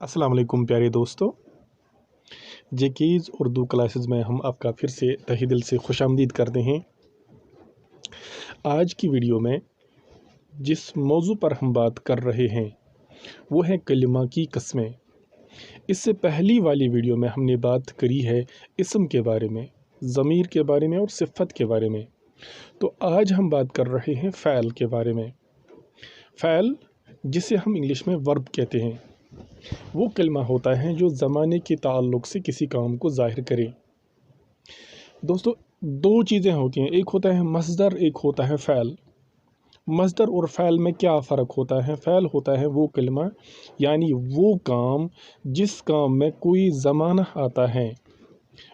अस्सलाम वालेकुम प्यारे दोस्तों। जेकेज़ उर्दू क्लासेस में हम आपका फिर से तहे दिल से खुशामदीद करते हैं। आज की वीडियो में जिस मौजू पर हम बात कर रहे हैं वो है कलिमा की कस्में। इससे पहली वाली वीडियो में हमने बात करी है इसम के बारे में, ज़मीर के बारे में और सिफ़त के बारे में। तो आज हम बात कर रहे हैं फ़ैल के बारे में। फ़ैल जिसे हम इंग्लिश में वर्ब कहते हैं, वो कलमा होता है जो ज़माने के ताल्लुक़ से किसी काम को ज़ाहिर करे। दोस्तों, दो चीज़ें होती हैं, एक होता है मस्दर, एक होता है फ़ैल। मस्दर और फ़ैल में क्या फ़र्क होता है? फ़ैल होता है वो कलमा, यानी वो काम जिस काम में कोई ज़माना आता है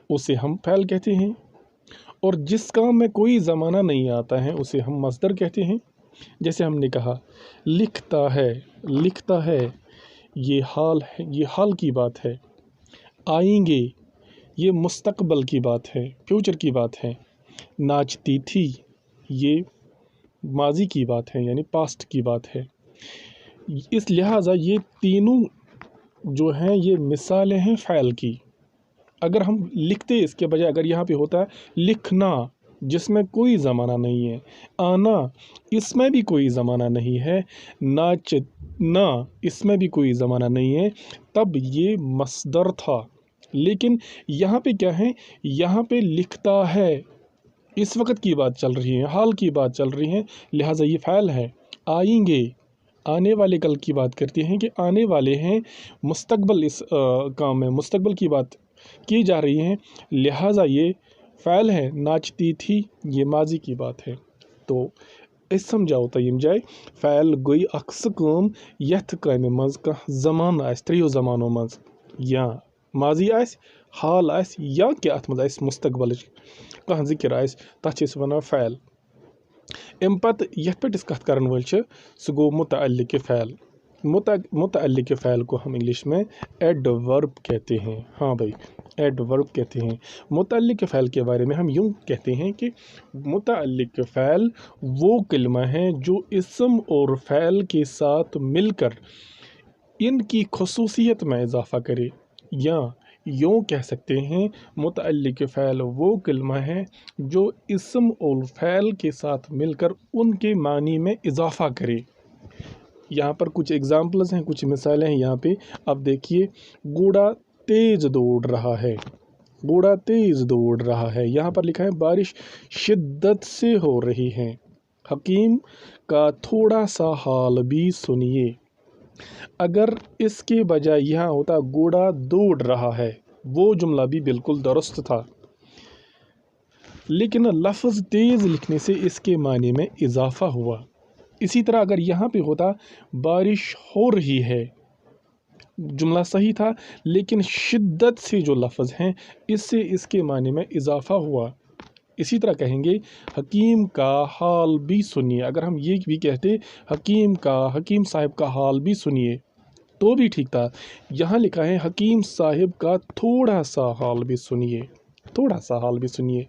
उसे हम फ़ैल कहते हैं, और जिस काम में कोई ज़माना नहीं आता है उसे हम मस्दर कहते हैं। जैसे हमने कहा लिखता है, ये हाल की बात है। आएंगे, ये मुस्तकबल की बात है, फ्यूचर की बात है। नाचती थी, ये माजी की बात है, यानी पास्ट की बात है। इस लिहाजा ये तीनों जो हैं ये मिसालें हैं फ़ैल की। अगर हम लिखते इसके बजाय अगर यहाँ पे होता है लिखना, जिसमें कोई ज़माना नहीं है, आना इसमें भी कोई ज़माना नहीं है, नाचना इसमें भी कोई ज़माना नहीं है, तब ये मस्दर था। लेकिन यहाँ पे क्या है, यहाँ पे लिखता है, इस वक्त की बात चल रही है, हाल की बात चल रही है, लिहाजा ये फ़ैल है। आएंगे, आने वाले कल की बात करते हैं कि आने वाले हैं, मुस्तकबल इस काम में मुस्तकबल की बात की जा रही है, लिहाजा ये फ़ैल है। नाचती थी, ये माजी की बात है। तो इस समझाओ तयम जाए फ़ैल गोई अक्स काम यथ कामे मज का ज़मान आस त्रियो ज़मानों मज, या माजी आस, हाल आस, या कि अत मज आस मुस्तकबल कह जिक्र आस, तथ छ वनान फ़ैल। अम पत यथ पे कथ करन वल सह गो मुतअल्लिक़ फ़ैल। मुतअल्लिक़ फ़ैल को हम इंग्लिश में एडवर्ब कहते हैं। हाँ भाई, एडवर्ब कहते हैं। मुतअल्लिक़ फ़ैल के बारे में हम यूँ कहते हैं कि मुतअल्लिक़ फ़ैल वो कलमा है जो इसम और फ़ैल के साथ मिलकर इनकी ख़ुसूसियत में इजाफ़ा करे, या यूँ कह सकते हैं मुतअल्लिक़ फ़ैल वो कलमा है जो इसम और फ़ैल के साथ मिलकर उनके मानी में इजाफ़ा करे। यहाँ पर कुछ एग्ज़ाम्पल्स हैं, कुछ मिसालें हैं यहाँ पे। अब देखिए, घोड़ा तेज़ दौड़ रहा है, घोड़ा तेज़ दौड़ रहा है। यहाँ पर लिखा है बारिश शिद्दत से हो रही है। हकीम का थोड़ा सा हाल भी सुनिए। अगर इसके बजाय यहाँ होता घोड़ा दौड़ रहा है, वो जुमला भी बिल्कुल दुरुस्त था, लेकिन लफ्ज़ तेज़ लिखने से इसके माने में इजाफ़ा हुआ। इसी तरह अगर यहाँ पे होता बारिश हो रही है, जुमला सही था, लेकिन शिद्दत से जो लफ्ज़ हैं इससे इसके माने में इजाफ़ा हुआ। इसी तरह कहेंगे हकीम का हाल भी सुनिए। अगर हम ये भी कहते हकीम साहब का हाल भी सुनिए तो भी ठीक था। यहाँ लिखा है हकीम साहब का थोड़ा सा हाल भी सुनिए, थोड़ा सा हाल भी सुनिए,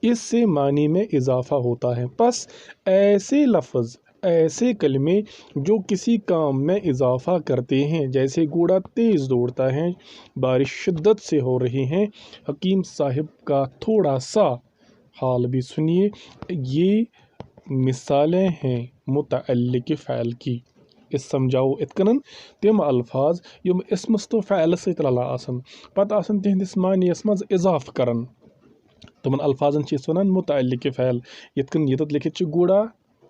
इससे मानी में इजाफ़ा होता है। बस ऐसे लफ्ज़, ऐसे कलमे जो किसी काम में इजाफ़ा करते हैं, जैसे घोड़ा तेज़ दौड़ता है, बारिश शिद्दत से हो रही है, हकीम साहब का थोड़ा सा हाल भी सुनिए, ये मिसालें हैं मुतअल्लिक़ फ़ैल की। इस समझाओ इतकन तम अल्फाज यम इसमस तो फ़ैल सत रला आसन, पत आसन तिहंदिस मानियस मज इजाफ़ करन, तमन अल्फाजन वन मुतअल्लिक़ फ़ैल। यतकन यतत लिखित घोड़ा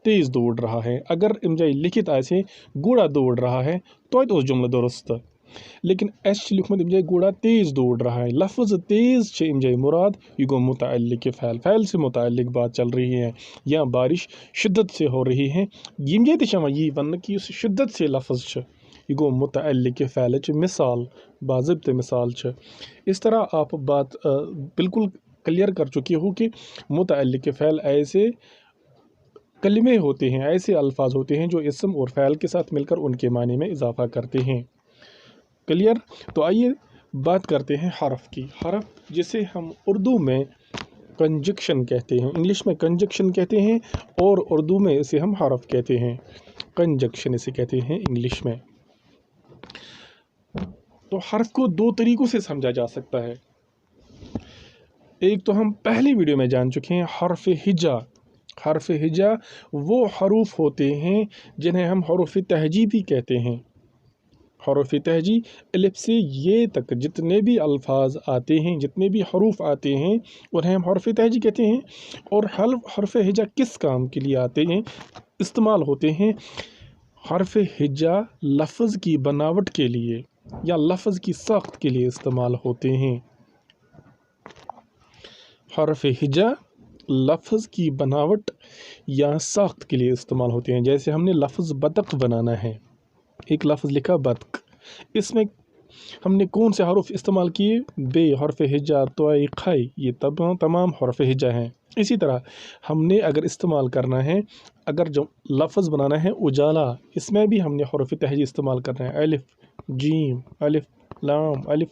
तेज़ दौड़ रहा है, अगर इम जाय लिखित आसे घोड़ा दौड़ रहा है तो उस जुमला दुरुस्त, लेकिन एस लिखमत इम जाय घोड़ा तेज़ दौड़ रहा है, लफ्ज़ तेज़ छ इम जाय मुराद, यह गो मुतअल्लिक़ फ़ैल, फ़ैल से मुतअल्लिक़ बात चल रही है, या बारिश शिद्दत से हो रही है, यम जाय तम यह वन कि शिद्दत से लफ्ज़ छ, यह गो मुतअल्लिक़ फ़ैल मिसाल, बाज़िब्त मिसाल छ। इस तरह आप बात बिल्कुल क्लियर कर चुके हो कि मुतअल्लिक़ फ़ैल ऐसे कलिमे होते हैं, ऐसे अल्फाज होते हैं जो इसम और फ़ैल के साथ मिलकर उनके माने में इजाफ़ा करते हैं। क्लियर? तो आइए बात करते हैं हरफ की। हरफ जिसे हम उर्दू में कंजक्शन कहते हैं, इंग्लिश में कंजक्शन कहते हैं, और उर्दू में इसे हम हरफ कहते हैं। कंजक्शन इसे कहते हैं इंग्लिश में। तो हर्फ को दो तरीक़ों से समझा जा सकता है। एक तो हम पहली वीडियो में जान चुके हैं, हर्फ हिजा। हर्फ हिजा वो हरूफ होते हैं जिन्हें हम हरूफ तहजी भी कहते हैं। हरूफ तहजी अलिफ से ये तक जितने भी अल्फाज आते हैं, जितने भी हरूफ आते हैं, उन्हें हम हर्फ तहजी कहते हैं। और हर्फ हिजा किस काम के लिए आते हैं, इस्तेमाल होते हैं? हर्फ हिजा लफ्ज़ की बनावट के लिए या लफ्ज़ की साख्त के लिए इस्तेमाल होते हैं। हर्फ हिजा लफ्ज़ की बनावट या साख्त के लिए इस्तेमाल होते हैं। जैसे हमने लफ्ज़ बतख बनाना है, एक लफ्ज़ लिखा बतख, इसमें हमने कौन से हरूफ इस्तेमाल किए? बे, हर्फ हिजा, तोई, खाई, ये तमाम हर्फ हिजा हैं। इसी तरह हमने अगर इस्तेमाल करना है, अगर जो लफ्ज़ बनाना है उजाला, इसमें भी हमने हर्फ तहजी इस्तेमाल करना है। अलिफ, जीम, अलिफ, लाम, अलिफ,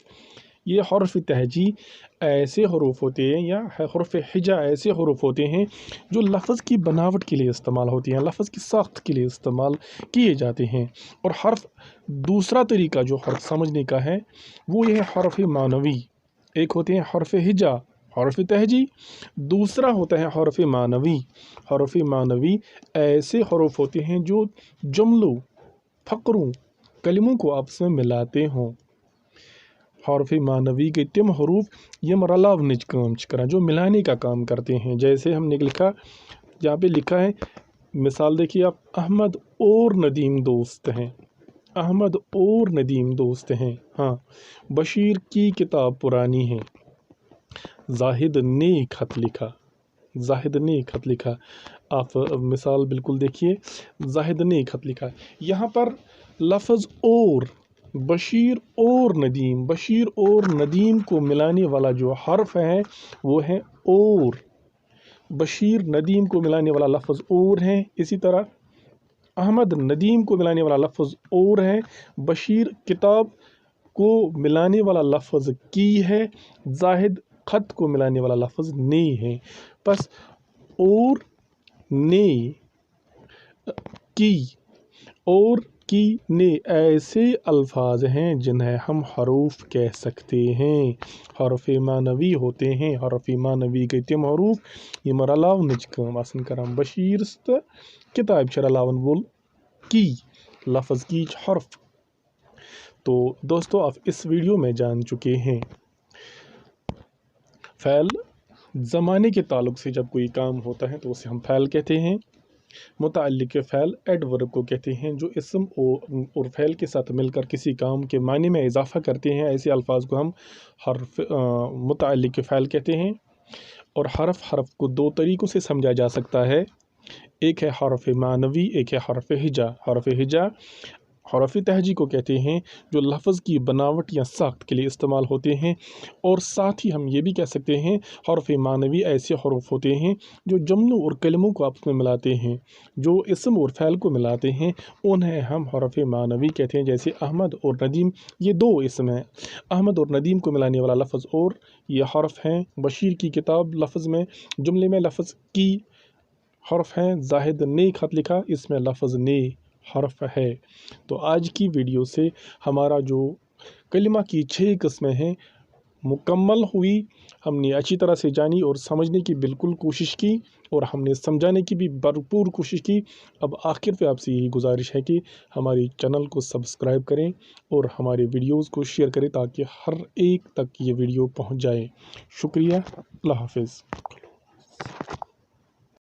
ये हर्फ तहजी ऐसे हरूफ होते हैं या हर्फ हिजा ऐसे हरूफ होते हैं जो लफ्ज़ की बनावट के लिए इस्तेमाल होती हैं, लफ्ज़ की साख्त के लिए इस्तेमाल किए जाते हैं। और हर्फ दूसरा तरीका जो हर्फ समझने का है वो ये है हर्फ मानवी। एक होते हैं हर्फ हिजा, हर्फ तहजी, दूसरा होता है हर्फ मानवी। हर्फ मानवी ऐसे हरूफ होते हैं जो जुमलों, फ़क़रों, कलिमों को आपस में मिलाते हों। हर्फ मानवी के तिम हरूफ यम रलाव निज काम करन, जो मिलाने का काम करते हैं। जैसे हमने लिखा, यहाँ पे लिखा है, मिसाल देखिए आप, अहमद और नदीम दोस्त हैं, अहमद और नदीम दोस्त हैं। हाँ, बशीर की किताब पुरानी है, जाहिद ने खत लिखा, जाहिद ने खत लिखा। आप मिसाल बिल्कुल देखिए, जाहिद ने खत लिखा। यहाँ पर लफ्ज़ और, बशीर और नदीम, बशीर और नदीम को मिलाने वाला जो हर्फ है वो है और। बशीर नदीम को मिलाने वाला लफ्ज़ और है। इसी तरह अहमद नदीम को मिलाने वाला लफ्ज़ और है। बशीर किताब को मिलाने वाला लफ्ज़ की है। जाहिद ख़त को मिलाने वाला लफ्ज़ ने है। बस और, ने, की और की, ने ऐसे अल्फाज हैं जिन्हें हम हरूफ कह सकते हैं। हरफ मानवी होते हैं। हरफ मानवी के तिम हरूफ यम रलाव निज काम आसन करम। बशीर किताब छ रलावन वोल की लफ्ज़ की हर्फ। तो दोस्तों, आप इस वीडियो में जान चुके हैं फ़ैल ज़माने के ताल्लुक़ से जब कोई काम होता है तो उसे हम फ़ैल कहते हैं। मुतअल्लिक़ फ़ैल एडवर्ब को कहते हैं, जो इसम और फ़ैल के साथ मिलकर किसी काम के मानी में इजाफ़ा करते हैं। ऐसे अल्फाज को हम हर्फ मुतअल्लिक़ फ़ैल कहते हैं। और हर्फ को दो तरीक़ों से समझा जा सकता है। एक है हर्फ मानवी, एक है हर्फ हिजा। हर्फ हिजा हरफ तहजी को कहते हैं जो लफ्ज़ की बनावट या साख्त के लिए इस्तेमाल होते हैं। और साथ ही हम ये भी कह सकते हैं हरफ मानवी ऐसे हरूफ होते हैं जो जुमलों और कलिमों को आपस में मिलाते हैं, जो इसम और फ़ैल को मिलाते हैं, उन्हें हम हरफ मानवी कहते हैं। जैसे अहमद और नदीम, ये दो इसम हैं। अहमद और नदीम को मिलाने वाला लफ्ज़ और, ये हर्फ हैं। बशीर की किताब लफ्ज़ में, जुमले में लफ्ज़ की हर्फ हैं। जाहिद ने खत लिखा, इसमें लफ्ज़ ने हर्फ है। तो आज की वीडियो से हमारा जो कलिमा की 6 किस्में हैं मुकम्मल हुई। हमने अच्छी तरह से जानी और समझने की बिल्कुल कोशिश की, और हमने समझाने की भी भरपूर कोशिश की। अब आखिर पे आपसे यही गुजारिश है कि हमारे चैनल को सब्सक्राइब करें और हमारे वीडियोज़ को शेयर करें ताकि हर एक तक ये वीडियो पहुंच जाए। शुक्रिया। अल्लाह हाफ़िज़।